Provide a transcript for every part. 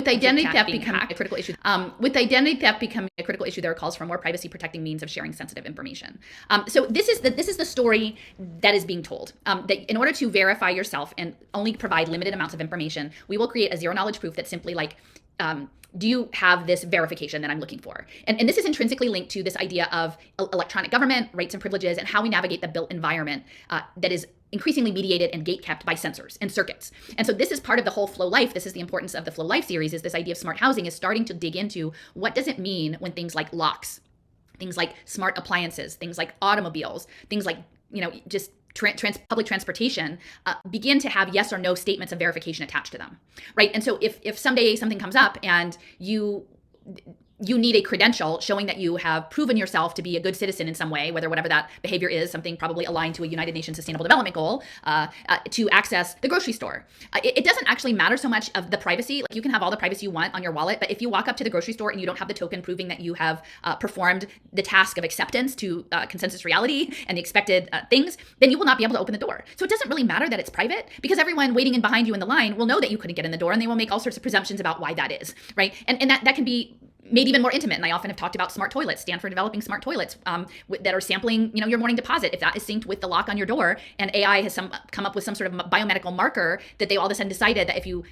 With identity theft becoming a critical issue, there are calls for more privacy protecting means of sharing sensitive information. So this is the story that is being told. That in order to verify yourself and only provide limited amounts of information, we will create a zero knowledge proof that's simply like, do you have this verification that I'm looking for? And this is intrinsically linked to this idea of electronic government, rights and privileges, and how we navigate the built environment that is increasingly mediated and gatekept by sensors and circuits. And so this is part of the whole Flow Life. This is the importance of the Flow Life series, is this idea of smart housing is starting to dig into what does it mean when things like locks, things like smart appliances, things like automobiles, things like, just public transportation begin to have yes or no statements of verification attached to them, right? And so if someday something comes up and you need a credential showing that you have proven yourself to be a good citizen in some way, whatever that behavior is, something probably aligned to a United Nations Sustainable Development Goal, to access the grocery store. It doesn't actually matter so much of the privacy. Like, you can have all the privacy you want on your wallet, but if you walk up to the grocery store and you don't have the token proving that you have performed the task of acceptance to consensus reality and the expected things, then you will not be able to open the door. So it doesn't really matter that it's private, because everyone waiting in behind you in the line will know that you couldn't get in the door, and they will make all sorts of presumptions about why that is, right? And that can be made even more intimate. And I often have talked about smart toilets, Stanford developing smart toilets that are sampling, your morning deposit. If that is synced with the lock on your door, and AI has come up with some sort of biomedical marker that they all of a sudden decided that if you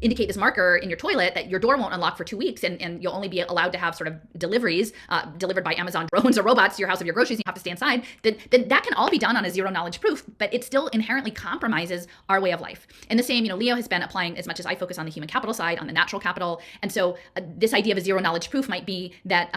indicate this marker in your toilet, that your door won't unlock for 2 weeks, and you'll only be allowed to have sort of deliveries delivered by Amazon drones or robots to your house of your groceries, and you have to stay inside, then that can all be done on a zero knowledge proof, but it still inherently compromises our way of life. And the same, Leo has been applying, as much as I focus on the human capital side, on the natural capital. And so this idea of a zero knowledge proof might be that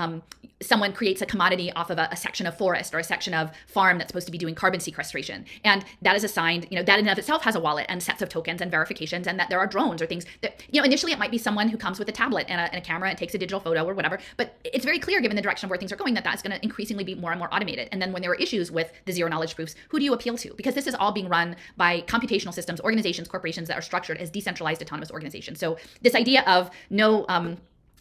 someone creates a commodity off of a section of forest or a section of farm that's supposed to be doing carbon sequestration. And that is assigned, that in and of itself has a wallet and sets of tokens and verifications, and that there are drones or things that, initially it might be someone who comes with a tablet and a camera and takes a digital photo or whatever. But it's very clear, given the direction of where things are going, that that's going to increasingly be more and more automated. And then when there are issues with the zero knowledge proofs, who do you appeal to? Because this is all being run by computational systems, organizations, corporations that are structured as decentralized autonomous organizations. So this idea of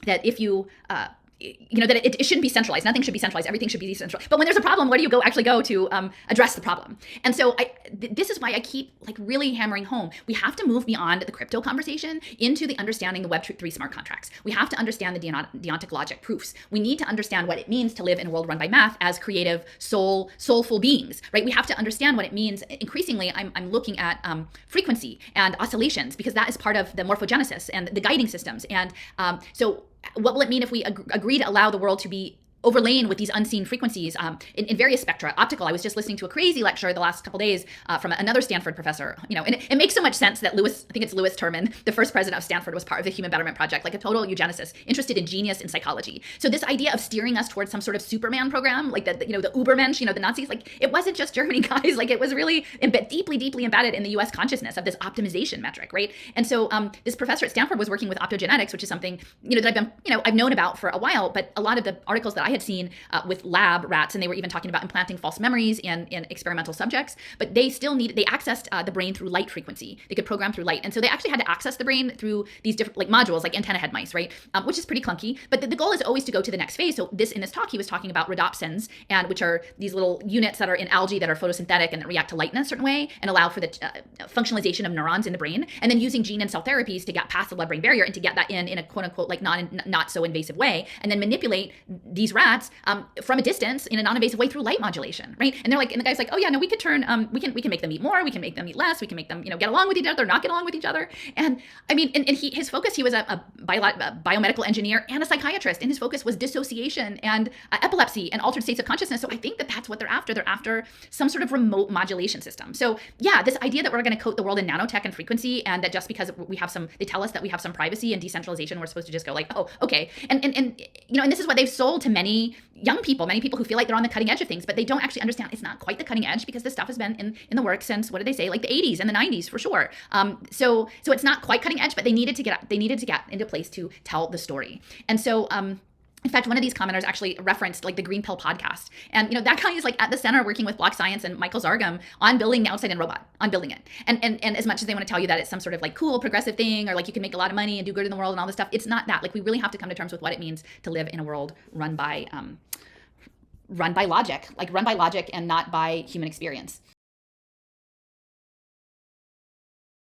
that if you that it shouldn't be centralized. Nothing should be centralized. Everything should be decentralized. But when there's a problem, where do you actually go to address the problem? And so this is why I keep really hammering home. We have to move beyond the crypto conversation into the understanding the Web3 smart contracts. We have to understand the deontic logic proofs. We need to understand what it means to live in a world run by math as creative, soulful beings, right? We have to understand what it means. Increasingly, I'm looking at frequency and oscillations, because that is part of the morphogenesis and the guiding systems. And so what will it mean if we agree to allow the world to be overlain with these unseen frequencies in various spectra, optical? I was just listening to a crazy lecture the last couple days from another Stanford professor, and it makes so much sense that Lewis Terman, the first president of Stanford, was part of the Human Betterment Project, like a total eugenicist, interested in genius in psychology. So this idea of steering us towards some sort of Superman program, like the Ubermensch, the Nazis, it wasn't just Germany, guys. It was really deeply embedded in the U.S. consciousness of this optimization metric, right? And so this professor at Stanford was working with optogenetics, which is something, that I've been, I've known about for a while, but a lot of the articles that I had seen with lab rats, and they were even talking about implanting false memories in experimental subjects, but they accessed the brain through light frequency. They could program through light. And so they actually had to access the brain through these different modules, like antenna head mice, right? Which is pretty clunky, but the goal is always to go to the next phase. So in this talk, he was talking about rhodopsins, and which are these little units that are in algae that are photosynthetic and that react to light in a certain way and allow for the functionalization of neurons in the brain, and then using gene and cell therapies to get past the blood-brain barrier and to get that in a quote unquote not so invasive way, and then manipulate these rats from a distance in a non-invasive way through light modulation, right? And the guy's like, oh yeah, no, we could we can make them eat more, we can make them eat less, we can make them, get along with each other, not get along with each other. And I mean, and his focus, he was a biomedical engineer and a psychiatrist, and his focus was dissociation and epilepsy and altered states of consciousness. So I think that's what they're after. They're after some sort of remote modulation system. So yeah, this idea that we're going to coat the world in nanotech and frequency, and that just because they tell us that we have some privacy and decentralization, we're supposed to just go like, oh, okay. And this is what they've sold to many young people, many people who feel like they're on the cutting edge of things, but they don't actually understand it's not quite the cutting edge, because this stuff has been in the works since, what did they say, like the 80s and the 90s for sure. So it's not quite cutting edge, but they needed to get into place to tell the story. And so in fact, one of these commenters actually referenced the Green Pill podcast. And, that guy is at the center working with Block Science and Michael Zargam on building the outside-in robot, on building it. And as much as they want to tell you that it's some sort of cool progressive thing, or you can make a lot of money and do good in the world and all this stuff, it's not that. We really have to come to terms with what it means to live in a world run by logic, run by logic and not by human experience.